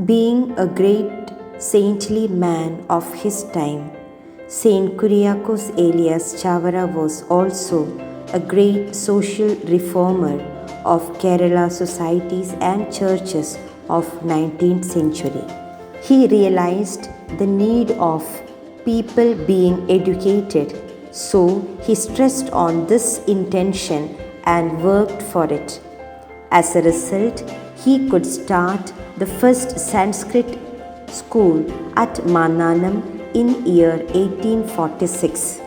Being a great saintly man of his time, Saint Kuriakose Elias Chavara was also a great social reformer of Kerala societies and churches of 19th century. He realized the need of people being educated, so he stressed on this intention and worked for it. As a result, he could start the first Sanskrit school at Mannanam in year 1846.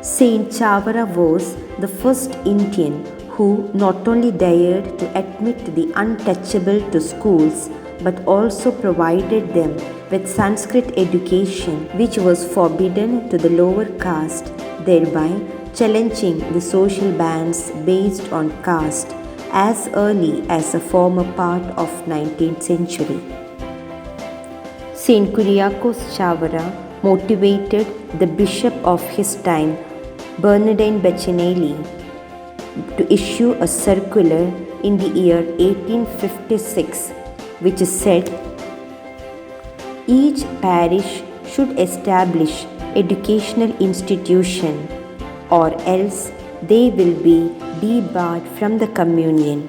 Saint Chavara was the first Indian who not only dared to admit the untouchable to schools but also provided them with Sanskrit education which was forbidden to the lower caste, thereby challenging the social bands based on caste as early as a former part of 19th century. Saint Kuriakose Chavara motivated the bishop of his time, Bernardine Beccinelli, to issue a circular in the year 1856 which said, each parish should establish educational institution or else they will be debarred from the communion.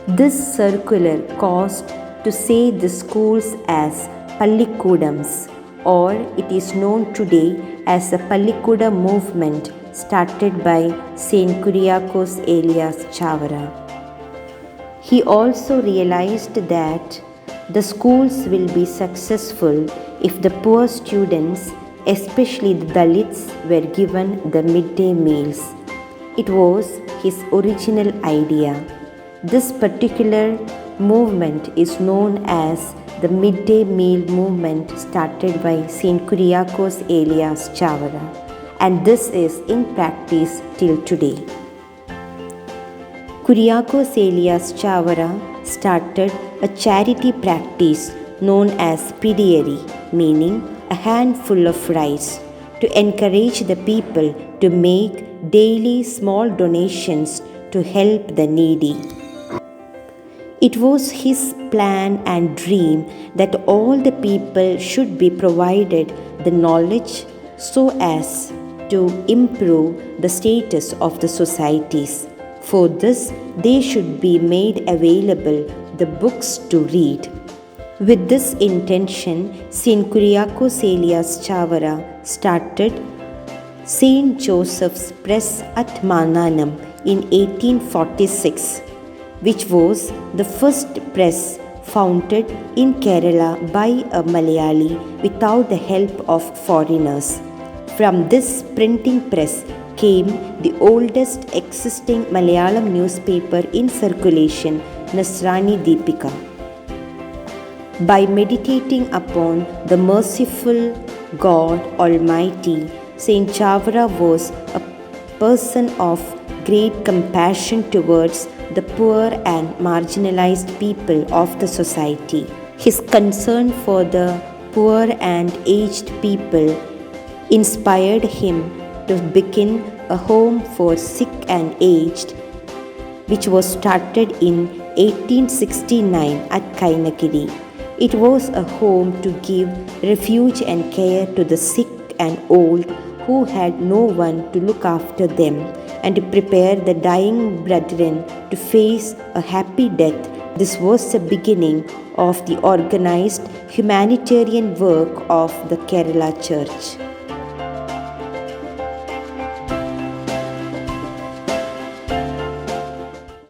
This circular caused to say the schools as Pallikudams, or it is known today as the Pallikuda movement started by Saint Kuriakose Elias Chavara. He also realized that the schools will be successful if the poor students, especially the Dalits, were given the midday meals. It was his original idea. This particular movement is known as the midday meal movement started by Saint Kuriakose Elias Chavara, and this is in practice till today. Kuriakose Elias Chavara started a charity practice known as Pidiyari, meaning a handful of rice, to encourage the people to make daily small donations to help the needy. It was his plan and dream that all the people should be provided the knowledge so as to improve the status of the societies. For this, they should be made available the books to read. With this intention, Saint Kuriakose Elias Chavara started Saint Joseph's Press at Mannanam in 1846, which was the first press founded in Kerala by a Malayali without the help of foreigners. From this printing press came the oldest existing Malayalam newspaper in circulation, Nasrani Deepika. By meditating upon the merciful God Almighty, Saint Chavara was a person of great compassion towards the poor and marginalized people of the society. His concern for the poor and aged people inspired him to begin a home for sick and aged, which was started in 1869 at Kainakiri. It was a home to give refuge and care to the sick and old who had no one to look after them, and to prepare the dying brethren to face a happy death. This was the beginning of the organized humanitarian work of the Kerala Church.